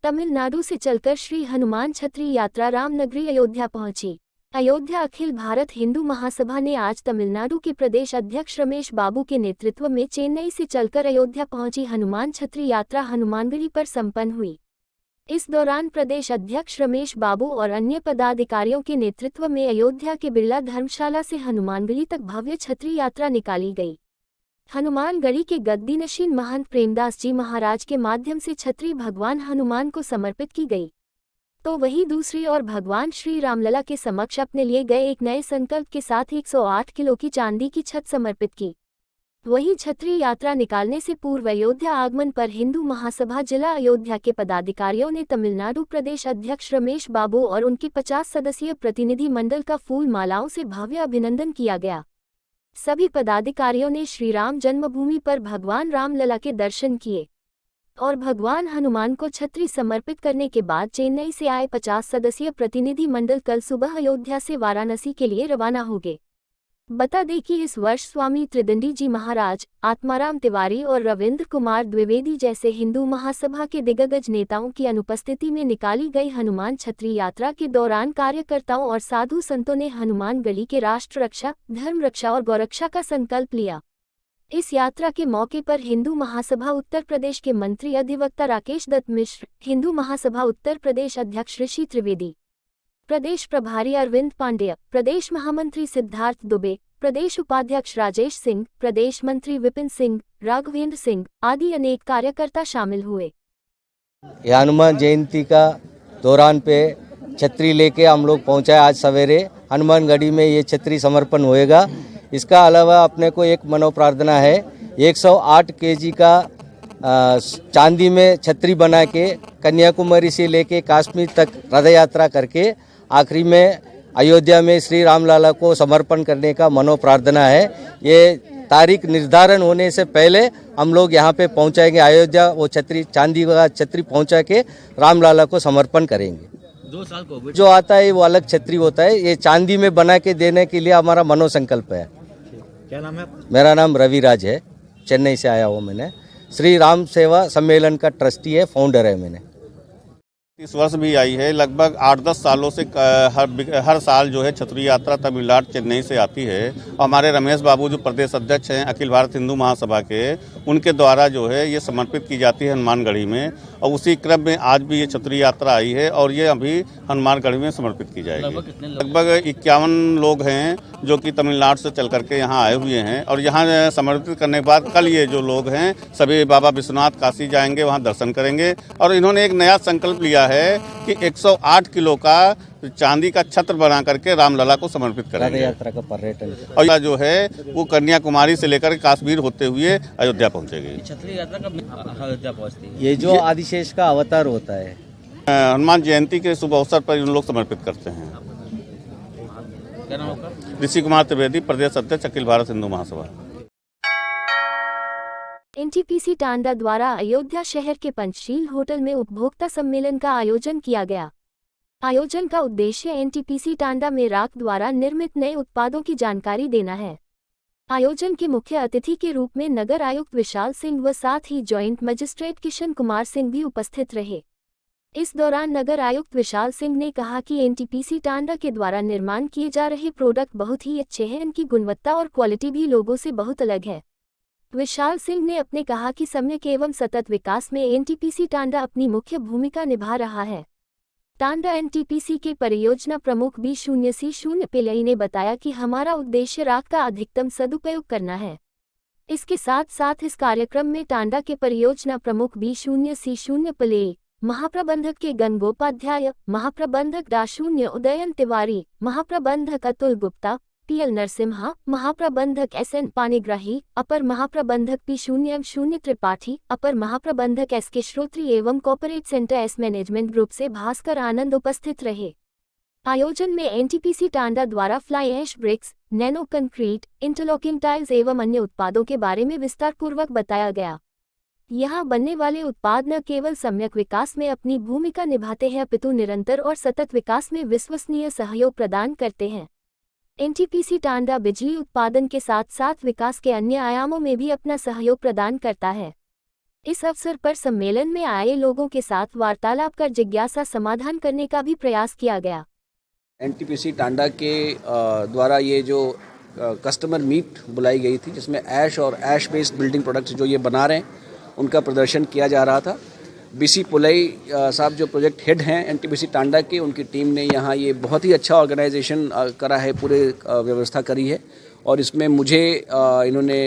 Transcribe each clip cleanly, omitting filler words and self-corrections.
तमिलनाडु से चलकर श्री हनुमान छत्री यात्रा रामनगरी अयोध्या पहुंची। अयोध्या अखिल भारत हिंदू महासभा ने आज तमिलनाडु के प्रदेश अध्यक्ष रमेश बाबू के नेतृत्व में चेन्नई से चलकर अयोध्या पहुंची हनुमान छत्री यात्रा हनुमानगढ़ी पर संपन्न हुई। इस दौरान प्रदेश अध्यक्ष रमेश बाबू और अन्य पदाधिकारियों के नेतृत्व में अयोध्या के बिरला धर्मशाला से हनुमानगढ़ी तक भव्य छत्री यात्रा निकाली गई। हनुमानगढ़ी के गद्दीनशीन महंत प्रेमदास जी महाराज के माध्यम से छत्री भगवान हनुमान को समर्पित की गई, तो वहीं दूसरी ओर भगवान श्री रामलला के समक्ष अपने लिए गए एक नए संकल्प के साथ 108 किलो की चांदी की छत समर्पित की। वहीं छत्री यात्रा निकालने से पूर्व अयोध्या आगमन पर हिंदू महासभा जिला अयोध्या के पदाधिकारियों ने तमिलनाडु प्रदेश अध्यक्ष रमेश बाबू और उनकी 50 सदस्यीय प्रतिनिधि मंडल का फूल मालाओं से भव्य अभिनंदन किया गया। सभी पदाधिकारियों ने श्री राम जन्मभूमि पर भगवान रामलला के दर्शन किए और भगवान हनुमान को छत्री समर्पित करने के बाद चेन्नई से आए 50 सदस्यीय प्रतिनिधि मंडल कल सुबह अयोध्या से वाराणसी के लिए रवाना हो गए। बता दें कि इस वर्ष स्वामी त्रिदंडी जी महाराज, आत्माराम तिवारी और रविंद्र कुमार द्विवेदी जैसे हिंदू महासभा के दिग्गज नेताओं की अनुपस्थिति में निकाली गई हनुमान छत्री यात्रा के दौरान कार्यकर्ताओं और साधु संतों ने हनुमानगढ़ी के राष्ट्र रक्षा, धर्म रक्षा और गौरक्षा का संकल्प लिया। इस यात्रा के मौके पर हिंदू महासभा उत्तर प्रदेश के मंत्री अधिवक्ता राकेश दत्त मिश्र, हिंदू महासभा उत्तर प्रदेश अध्यक्ष ऋषि त्रिवेदी, प्रदेश प्रभारी अरविंद पांडेय, प्रदेश महामंत्री सिद्धार्थ दुबे, प्रदेश उपाध्यक्ष राजेश सिंह, प्रदेश मंत्री विपिन सिंह, राघवेंद्र सिंह आदि अनेक कार्यकर्ता शामिल हुए। हनुमान जयंती का दौरान पे छतरी लेके हम लोग पहुंचे। आज सवेरे हनुमानगढ़ी में ये छतरी समर्पण होएगा। इसका अलावा अपने को एक मनोप्रार्थना है, 108 केजी का चांदी में छतरी बना के कन्याकुमारी से लेके कश्मीर तक रथ यात्रा करके आखिरी में अयोध्या में श्री रामलला को समर्पण करने का मनोप्रार्थना है। ये तारीख निर्धारण होने से पहले हम लोग यहाँ पे पहुँचाएंगे अयोध्या। वो छतरी, चांदी का छतरी पहुँचा के रामलला को समर्पण करेंगे। 2 साल को जो आता है वो अलग छतरी होता है, ये चांदी में बना के देने के लिए हमारा मनोसंकल्प है। क्या नाम है? मेरा नाम रविराज है, चेन्नई से आया हूँ मैंने। श्री राम सेवा सम्मेलन का ट्रस्टी है, फाउंडर है मैंने। इस वर्ष भी आई है। लगभग 8-10 सालों से हर साल जो है छतरी यात्रा तमिलनाडु चेन्नई से आती है। और हमारे रमेश बाबू जो प्रदेश अध्यक्ष हैं अखिल भारत हिंदू महासभा के, उनके द्वारा जो है ये समर्पित की जाती है हनुमानगढ़ी में। और उसी क्रम में आज भी ये छतरी यात्रा आई है और ये अभी हनुमानगढ़ी में समर्पित की जाएगी। लगभग 51 लोग हैं जो कि तमिलनाडु से चल करके यहाँ आए हुए हैं। और यहाँ समर्पित करने के बाद कल ये जो लोग हैं सभी बाबा विश्वनाथ काशी जाएंगे, वहाँ दर्शन करेंगे। और इन्होंने एक नया संकल्प लिया है कि 108 किलो का चांदी का छत्र बना करके रामलला को समर्पित करेंगे। यात्रा का पर्यटन और जो है वो कन्याकुमारी से लेकर कश्मीर होते हुए अयोध्या पहुंचेगी। छतरी यात्रा कब अयोध्या पहुंचती है? ये जो आदिशेष का अवतार होता है, हनुमान जयंती के शुभ अवसर पर इन लोग समर्पित करते हैं। क्या नाम होगा? ऋषि कुमार त्रिवेदी, प्रदेश अध्यक्ष अखिल भारत हिंदू महासभा। एनटीपीसी टांडा द्वारा अयोध्या शहर के पंचशील होटल में उपभोक्ता सम्मेलन का आयोजन किया गया। आयोजन का उद्देश्य एनटीपीसी टांडा में राख द्वारा निर्मित नए उत्पादों की जानकारी देना है। आयोजन के मुख्य अतिथि के रूप में नगर आयुक्त विशाल सिंह व साथ ही जॉइंट मजिस्ट्रेट किशन कुमार सिंह भी उपस्थित रहे। इस दौरान नगर आयुक्त विशाल सिंह ने कहा कि एनटीपीसी टांडा के द्वारा निर्माण किए जा रहे प्रोडक्ट बहुत ही अच्छे हैं, इनकी गुणवत्ता और क्वालिटी भी लोगों से बहुत अलग है। विशाल सिंह ने अपने कहा कि सम्यक एवं सतत विकास में एनटीपीसी टांडा अपनी मुख्य भूमिका निभा रहा है। टांडा एनटीपीसी के परियोजना प्रमुख B0C0 पिल्लई ने बताया कि हमारा उद्देश्य राख का अधिकतम सदुपयोग करना है। इसके साथ साथ इस कार्यक्रम में टांडा के परियोजना प्रमुख B0C0 पिल्लई, महाप्रबंधक के गणगोपाध्याय, महाप्रबंधक D0 उदयन तिवारी, महाप्रबंधक अतुल गुप्ता, PL नरसिम्हा, महाप्रबंधक SN पानीग्राही, अपर महाप्रबंधक P0M0 त्रिपाठी, अपर महाप्रबंधक SK श्रोत्री एवं corporate centre S management group से भास्कर आनंद उपस्थित रहे। आयोजन में एनटीपीसी टांडा द्वारा fly ash bricks, nano concrete, interlocking tiles एवं अन्य उत्पादों के बारे में विस्तारपूर्वक बताया गया। यहाँ बनने वाले उत्पाद न केवल सम्यक विकास में अपनी भूमिका निभाते हैं अपितु निरंतर और सतत विकास में विश्वसनीय सहयोग प्रदान करते हैं। एनटीपीसी टांडा बिजली उत्पादन के साथ साथ विकास के अन्य आयामों में भी अपना सहयोग प्रदान करता है। इस अवसर पर सम्मेलन में आए लोगों के साथ वार्तालाप कर जिज्ञासा समाधान करने का भी प्रयास किया गया। एनटीपीसी टांडा के द्वारा ये जो कस्टमर मीट बुलाई गई थी, जिसमें ऐश और ऐश बेस्ड बिल्डिंग प्रोडक्ट्स जो ये बना रहे हैं उनका प्रदर्शन किया जा रहा था। बीसी पुलई साहब जो प्रोजेक्ट हेड हैं एनटीपीसी टांडा के, उनकी टीम ने यहाँ ये बहुत ही अच्छा ऑर्गेनाइजेशन करा है, पूरे व्यवस्था करी है और इसमें मुझे इन्होंने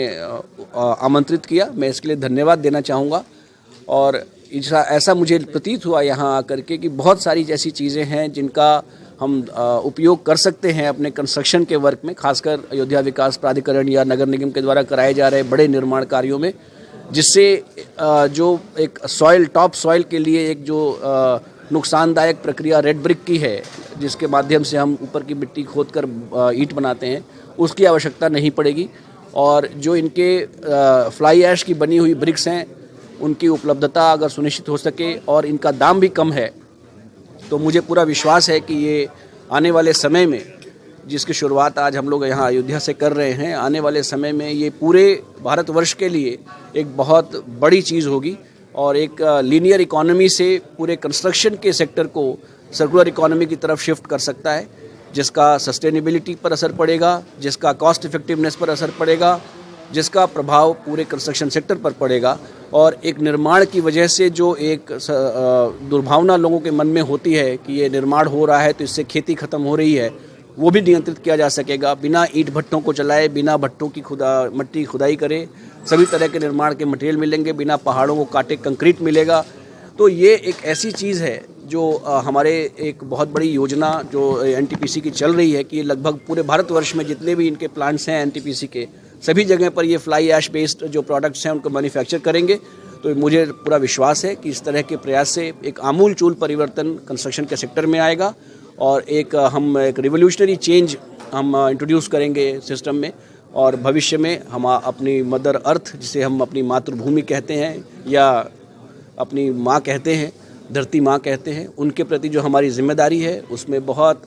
आमंत्रित किया। मैं इसके लिए धन्यवाद देना चाहूँगा। और ऐसा मुझे प्रतीत हुआ यहाँ आकर के कि बहुत सारी ऐसी चीज़ें हैं जिनका हम उपयोग कर सकते हैं अपने कंस्ट्रक्शन के वर्क में, खासकर अयोध्या विकास प्राधिकरण या नगर निगम के द्वारा कराए जा रहे बड़े निर्माण कार्यों में, जिससे जो एक सॉइल, टॉप सॉइल के लिए एक जो नुकसानदायक प्रक्रिया रेड ब्रिक की है, जिसके माध्यम से हम ऊपर की मिट्टी खोदकर ईंट बनाते हैं, उसकी आवश्यकता नहीं पड़ेगी। और जो इनके फ्लाई ऐश की बनी हुई ब्रिक्स हैं, उनकी उपलब्धता अगर सुनिश्चित हो सके और इनका दाम भी कम है, तो मुझे पूरा विश्वास है कि ये आने वाले समय में, जिसकी शुरुआत आज हम लोग यहाँ अयोध्या से कर रहे हैं, आने वाले समय में ये पूरे भारतवर्ष के लिए एक बहुत बड़ी चीज़ होगी और एक लीनियर इकोनॉमी से पूरे कंस्ट्रक्शन के सेक्टर को सर्कुलर इकोनॉमी की तरफ शिफ्ट कर सकता है, जिसका सस्टेनेबिलिटी पर असर पड़ेगा, जिसका कॉस्ट इफेक्टिवनेस पर असर पड़ेगा, जिसका प्रभाव पूरे कंस्ट्रक्शन सेक्टर पर पड़ेगा। और एक निर्माण की वजह से जो एक दुर्भावना लोगों के मन में होती है कि ये निर्माण हो रहा है तो इससे खेती खत्म हो रही है, वो भी नियंत्रित किया जा सकेगा। बिना ईंट भट्टों को चलाए, बिना भट्टों की मट्टी खुदाई करे, सभी तरह के निर्माण के मटेरियल मिलेंगे, बिना पहाड़ों को काटे कंक्रीट मिलेगा। तो ये एक ऐसी चीज़ है जो हमारे एक बहुत बड़ी योजना जो एनटीपीसी की चल रही है कि लगभग पूरे भारतवर्ष में जितने भी इनके प्लांट्स हैं एनटीपीसी के, सभी जगह पर ये फ्लाई ऐश बेस्ड जो प्रोडक्ट्स हैं उनको मैन्युफैक्चर करेंगे। तो मुझे पूरा विश्वास है कि इस तरह के प्रयास से एक आमूल चूल परिवर्तन कंस्ट्रक्शन के सेक्टर में आएगा और हम एक रिवोल्यूशनरी चेंज हम इंट्रोड्यूस करेंगे सिस्टम में। और भविष्य में हम अपनी मदर अर्थ, जिसे हम अपनी मातृभूमि कहते हैं या अपनी माँ कहते हैं, धरती माँ कहते हैं, उनके प्रति जो हमारी जिम्मेदारी है उसमें बहुत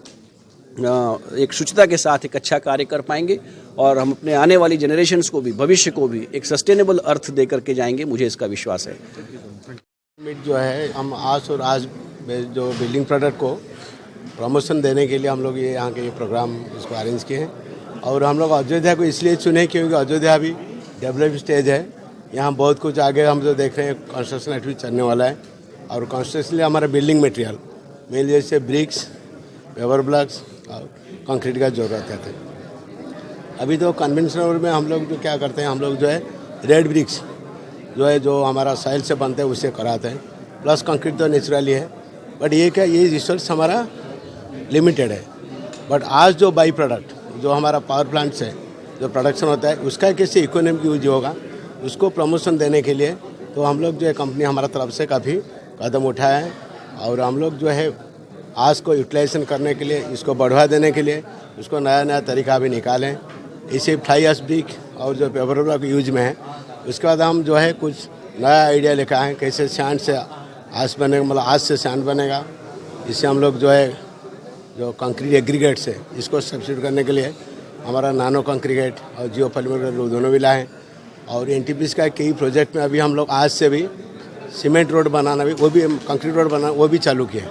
एक शुचिता के साथ एक अच्छा कार्य कर पाएंगे और हम अपने आने वाली जनरेशन्स को भी, भविष्य को भी एक सस्टेनेबल अर्थ दे करके जाएंगे, मुझे इसका विश्वास है। जो है हम आज और आज जो बिल्डिंग प्रोडक्ट को प्रमोशन देने के लिए हम लोग ये यहाँ के प्रोग्राम इसको अरेंज किए हैं। और हम लोग अयोध्या को इसलिए चुने क्योंकि अयोध्या अभी डेवलप स्टेज है, यहाँ बहुत कुछ आगे हम जो देख रहे हैं कंस्ट्रक्शन एक्टिविटी चलने वाला है। और कंस्ट्रक्शन लिए हमारा बिल्डिंग मटेरियल मेन जैसे ब्रिक्स, पेवर ब्लॉक्स और कंक्रीट का जरूरत है। अभी तो कन्वेंशनल में हम लोग जो क्या करते हैं, हम लोग जो है रेड ब्रिक्स जो है जो हमारा साइल से बनते हैं उससे कराते हैं, प्लस कंक्रीट तो नेचुरली है। बट ये क्या, ये रिसोर्स हमारा लिमिटेड है। बट आज जो बाई प्रोडक्ट जो हमारा पावर प्लांट से जो प्रोडक्शन होता है उसका कैसे इकोनॉमिक यूज होगा, उसको प्रमोशन देने के लिए तो हम लोग जो है कंपनी हमारा तरफ से काफ़ी कदम उठाया है। और हम लोग जो है आज को यूटिलाइजेशन करने के लिए, इसको बढ़वा देने के लिए उसको नया नया तरीका भी निकालें। इसे फ्लाई ऐश ब्रिक और जो पेपर ब्लॉक यूज में है, उसके बाद हम जो है कुछ नया आइडिया लेकर आए कैसे सैंड से आज बनेगा, मतलब आज से सैंड बनेगा। इससे हम लोग जो है जो कंक्रीट एग्रीगेट से इसको सब्सिट्यूट करने के लिए हमारा नानो कंक्रीट और जियो पॉलीमर दोनों भी लाए। और एनटीपीसी का कई प्रोजेक्ट में अभी हम लोग आज से भी सीमेंट रोड बनाना भी, वो भी कंक्रीट रोड बनाना वो भी चालू किया।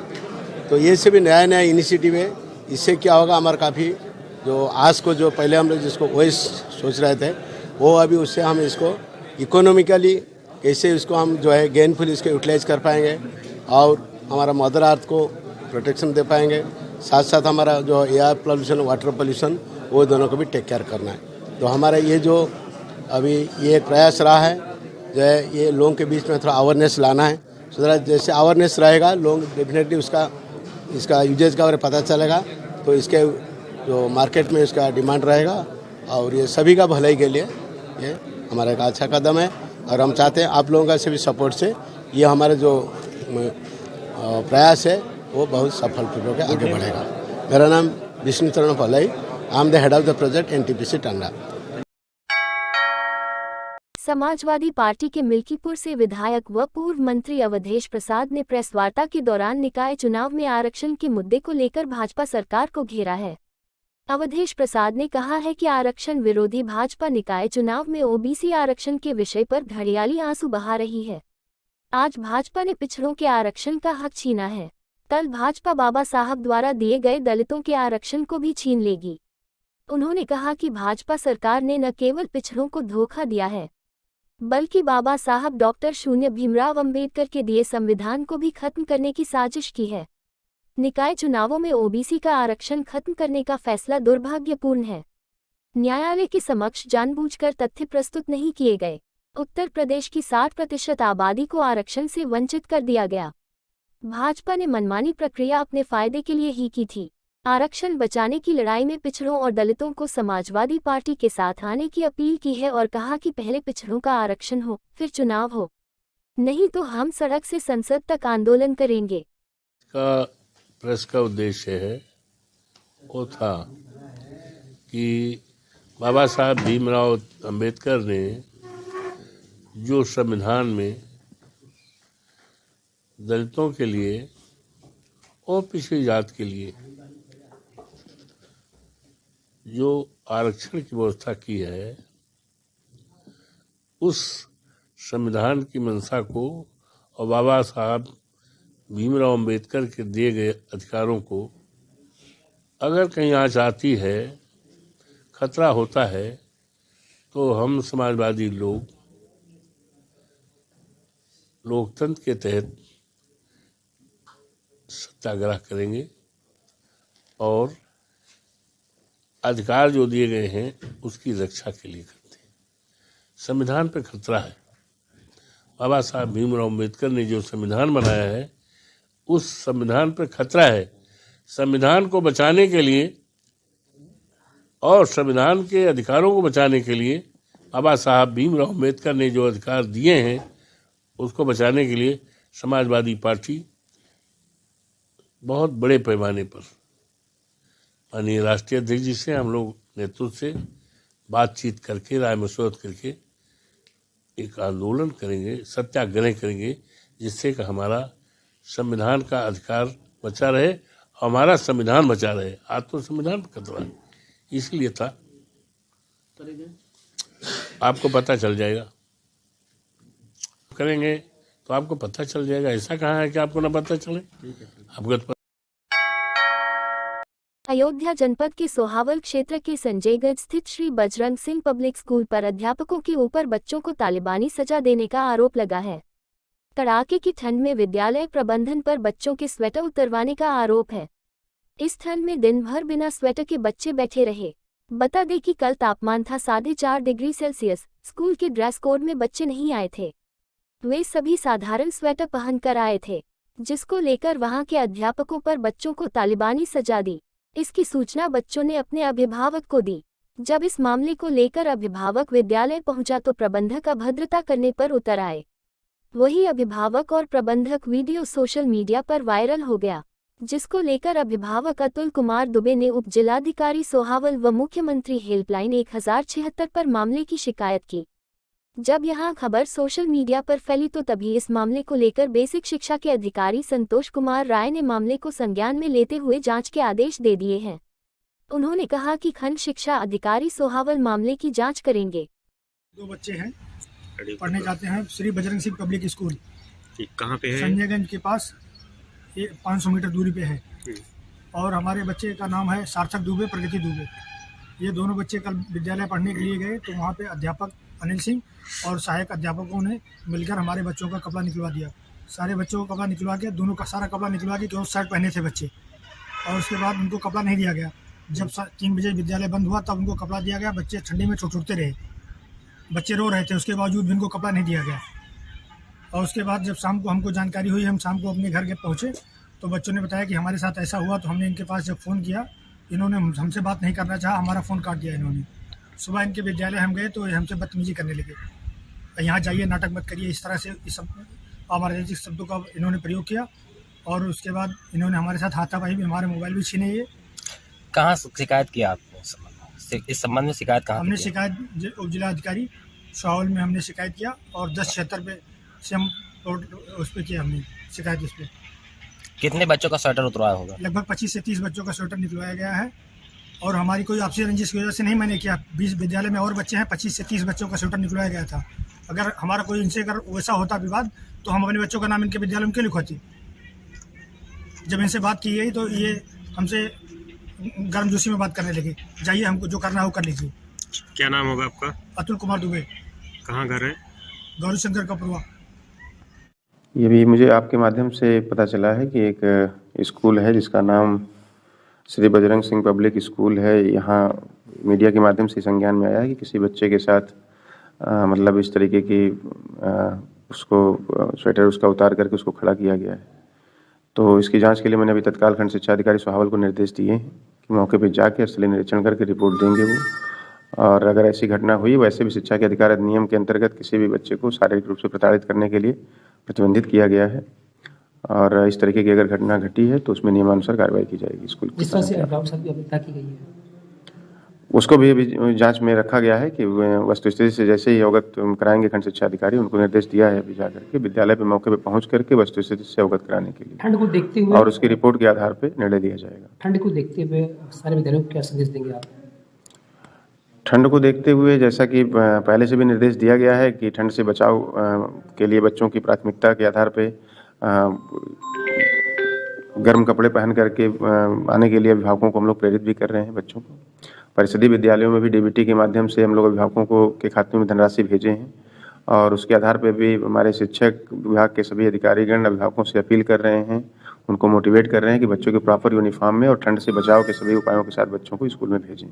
तो ये से भी नया नया इनिशिएटिव है। इससे क्या होगा, हमारा काफ़ी जो आज को जो पहले हम लोग जिसको वेस्ट सोच रहे थे, वो अभी उससे हम इसको इकोनॉमिकली कैसे इसको हम जो है गेनफुल इसको यूटिलाइज कर पाएंगे और हमारा मदर अर्थ को प्रोटेक्शन दे पाएंगे। साथ साथ हमारा जो एयर पोल्यूशन, वाटर पोल्यूशन, वो दोनों को भी टेक केयर करना है। तो हमारा ये जो अभी ये प्रयास रहा है जो है ये लोगों के बीच में थोड़ा अवेयरनेस लाना है। सो जैसे अवेयरनेस रहेगा, लोग डेफिनेटली इसका यूजेज का पता चलेगा, तो इसके जो मार्केट में इसका डिमांड रहेगा और ये सभी का भलाई के लिए ये हमारा एक अच्छा कदम है। और हम चाहते हैं आप लोगों का से भी सपोर्ट से ये हमारे जो प्रयास है वो बहुत सफलपूर्वक आगे बढ़ेगा। मेरा नाम Vishnu Charan Palai, I am the head of the project NTPC Tanda. Samajwadi Party के मिल्कीपुर से विधायक व पूर्व मंत्री अवधेश प्रसाद ने प्रेस वार्ता के दौरान निकाय चुनाव में आरक्षण के मुद्दे को लेकर भाजपा सरकार को घेरा है। अवधेश प्रसाद ने कहा है कि आरक्षण विरोधी भाजपा निकाय चुनाव में ओबीसी आरक्षण के विषय पर घड़ियाली आंसू बहा रही है। आज भाजपा ने पिछड़ों के आरक्षण का हक छीना है, कल भाजपा बाबा साहब द्वारा दिए गए दलितों के आरक्षण को भी छीन लेगी। उन्होंने कहा कि भाजपा सरकार ने न केवल पिछड़ों को धोखा दिया है, बल्कि बाबा साहब डॉक्टर शून्य भीमराव अंबेडकर के दिए संविधान को भी खत्म करने की साजिश की है। निकाय चुनावों में ओबीसी का आरक्षण खत्म करने का फैसला दुर्भाग्यपूर्ण है। न्यायालय के समक्ष जानबूझकर तथ्य प्रस्तुत नहीं किए गए। उत्तर प्रदेश की 60% आबादी को आरक्षण से वंचित कर दिया गया। भाजपा ने मनमानी प्रक्रिया अपने फायदे के लिए ही की थी। आरक्षण बचाने की लड़ाई में पिछड़ों और दलितों को समाजवादी पार्टी के साथ आने की अपील की है और कहा कि पहले पिछड़ों का आरक्षण हो, फिर चुनाव हो, नहीं तो हम सड़क से संसद तक आंदोलन करेंगे। प्रेस का उद्देश्य है वो था कि बाबा साहब भीमराव अंबेडकर ने जो संविधान में दलितों के लिए और पिछड़ी जाति के लिए जो आरक्षण की व्यवस्था की है, उस संविधान की मंशा को और बाबा साहब भीमराव अंबेडकर के दिए गए अधिकारों को अगर कहीं आंच आती है, खतरा होता है, तो हम समाजवादी लोग लोकतंत्र के तहत सत्याग्रह करेंगे और अधिकार जो दिए गए हैं उसकी रक्षा के लिए करते हैं। संविधान पे खतरा है। बाबा साहब भीमराव अंबेडकर ने जो संविधान बनाया है, उस संविधान पर खतरा है। संविधान को बचाने के लिए और संविधान के अधिकारों को बचाने के लिए बाबा साहब भीमराव अंबेडकर ने जो अधिकार दिए हैं, उसको बचाने के लिए समाजवादी पार्टी बहुत बड़े पैमाने पर माननीय राष्ट्रीय अध्यक्ष जी से हम लोग नेतृत्व से बातचीत करके, राय मशवरत करके एक आंदोलन करेंगे, सत्याग्रह करेंगे, जिससे कि हमारा संविधान का अधिकार बचा रहे, हमारा संविधान बचा रहे। आज तो संविधान पर खतरा है, इसलिए था। आपको पता चल जाएगा, करेंगे तो आपको पता चल जाएगा। ऐसा कहाँ है कि आपको ना पता चले? आपको तो अयोध्या जनपद के सोहावल क्षेत्र के संजयगंज स्थित श्री बजरंग सिंह पब्लिक स्कूल पर अध्यापकों के ऊपर बच्चों को तालिबानी सजा देने का आरोप लगा है। कड़ाके की ठंड में विद्यालय प्रबंधन पर बच्चों के स्वेटर उतरवाने का आरोप है। इस ठंड में दिन भर बिना स्वेटर के बच्चे बैठे रहे। बता दें कि कल तापमान था 4.5 डिग्री सेल्सियस। स्कूल के ड्रेस कोड में बच्चे नहीं आए थे, वे सभी साधारण स्वेटर पहनकर आए थे, जिसको लेकर वहां के अध्यापकों पर बच्चों को तालिबानी सजा दी। इसकी सूचना बच्चों ने अपने अभिभावक को दी। जब इस मामले को लेकर अभिभावक विद्यालय पहुंचा तो प्रबंधक अभद्रता करने पर उतर आए। वही अभिभावक और प्रबंधक वीडियो सोशल मीडिया पर वायरल हो गया, जिसको लेकर अभिभावक अतुल कुमार दुबे ने उप जिलाधिकारी सोहावल व मुख्यमंत्री हेल्पलाइन 1076 पर मामले की शिकायत की। जब यहां खबर सोशल मीडिया पर फैली तो तभी इस मामले को लेकर बेसिक शिक्षा के अधिकारी संतोष कुमार राय ने मामले को संज्ञान में लेते हुए जांच के आदेश दे दिए हैं। उन्होंने कहा कि खंड शिक्षा अधिकारी सोहावल मामले की जांच करेंगे। 2 बच्चे हैं, पढ़ने जाते हैं श्री बजरंग सिंह पब्लिक स्कूल। कहाँ पे है? संजयगंज के पास, ये 500 मीटर दूरी पे है। और हमारे बच्चे का नाम है सार्थक दुबे, प्रगति दुबे। ये दोनों बच्चे कल विद्यालय पढ़ने के लिए गए तो वहाँ पे अध्यापक अनिल सिंह और सहायक अध्यापकों ने मिलकर हमारे बच्चों का कपड़ा निकलवा दिया। सारे बच्चों को कपड़ा निकलवा के, दोनों का सारा कपड़ा निकलवा के, केवल शर्ट पहने थे बच्चे। और उसके बाद उनको कपड़ा नहीं दिया गया। जब 3 बजे विद्यालय बंद हुआ तब उनको कपड़ा दिया गया। बच्चे ठंडी में छुटते रहे, बच्चे रो रहे थे, उसके बावजूद भी उनको कपड़ा नहीं दिया गया। और उसके बाद जब शाम को हमको जानकारी हुई, हम शाम को अपने घर के पहुँचे तो बच्चों ने बताया कि हमारे साथ ऐसा हुआ। तो हमने इनके पास जब फ़ोन किया, इन्होंने हमसे बात नहीं करना चाहा, हमारा फ़ोन काट दिया इन्होंने। सुबह इनके विद्यालय हम गए तो हमसे बदतमीजी करने लगे, यहाँ जाइए, नाटक मत करिए, इस तरह से इस अमर्यादित शब्दों का इन्होंने प्रयोग किया। और उसके बाद इन्होंने हमारे साथ हाथापाई भी, हमारे मोबाइल भी छीने। ये कहाँ शिकायत किया आपने? इस संबंध में शिकायत कहाँ? हमने शिकायत उप जिलाधिकारी सोहावल में हमने शिकायत किया और 1076 पे से हम उस पर किया हमने शिकायत। इस पर कितने बच्चों का स्वेटर उतरवाया होगा? लगभग 25 से 30 बच्चों का स्वेटर निकलवाया गया है और हमारी कोई आपसी रंजिश की वजह से नहीं मैंने किया। 20 विद्यालय में और बच्चे हैं, 25 से 30 बच्चों का स्वेटर निकलवाया गया था। अगर हमारा कोई इनसे अगर वैसा होता विवाद तो हम अपने बच्चों का नाम इनके विद्यालय में क्यों लिखवाती। जब इनसे बात की गई तो ये हमसे गर्मजोशी में बात करने लगे, जाइए हमको जो करना है वो कर लीजिए। क्या नाम होगा आपका? अतुल कुमार दुबे। कहाँ घर है? गौरी शंकर कपुरवा। ये भी मुझे आपके माध्यम से पता चला है कि एक स्कूल है जिसका नाम श्री बजरंग सिंह पब्लिक स्कूल है। यहाँ मीडिया के माध्यम से संज्ञान में आया है कि किसी बच्चे के साथ मतलब इस तरीके की उसको स्वेटर उसका उतार करके उसको खड़ा किया गया है। तो इसकी जांच के लिए मैंने अभी तत्काल खंड शिक्षा अधिकारी सोहावल को निर्देश दिए हैं कि मौके पर जाके स्थलीय निरीक्षण करके रिपोर्ट देंगे वो, और अगर ऐसी घटना हुई वैसे भी शिक्षा के अधिकार अधिनियम के अंतर्गत किसी भी बच्चे को शारीरिक रूप से प्रताड़ित करने के लिए प्रतिबंधित किया गया है। और इस तरीके की अगर घटना घटी है तो उसमें नियमानुसार कार्रवाई की जाएगी। स्कूल जिस तरह से अभिभावक साहब की अभिता की गई है उसको भी अभी जांच में रखा गया है कि वस्तुस्थिति से जैसे ही अवगत कराएंगे खंड शिक्षा अधिकारी, उनको निर्देश दिया है अभी जाकर के विद्यालय पे मौके पे पहुंच करके वस्तुस्थिति से अवगत कराने के लिए। ठंड को देखते हुए और उसकी रिपोर्ट के आधार पे निर्णय लिया जाएगा। ठंड को देखते हुए सारे विद्यालयों को क्या संदेश देंगे आप? ठंड को देखते हुए जैसा कि पहले से भी निर्देश दिया गया है कि ठंड से बचाव के लिए बच्चों की प्राथमिकता के आधार पे गर्म कपड़े पहन करके आने के लिए अभिभावकों को हम लोग प्रेरित भी कर रहे हैं बच्चों को। परिषदीय विद्यालयों में भी डीबीटी के माध्यम से हम लोग अभिभावकों को के खाते में धनराशि भेजे हैं, और उसके आधार पर भी हमारे शिक्षक विभाग के सभी अधिकारीगण अभिभावकों से अपील कर रहे हैं, उनको मोटिवेट कर रहे हैं कि बच्चों के प्रॉपर यूनिफॉर्म में और ठंड से बचाव के सभी उपायों के साथ बच्चों को स्कूल में भेजें।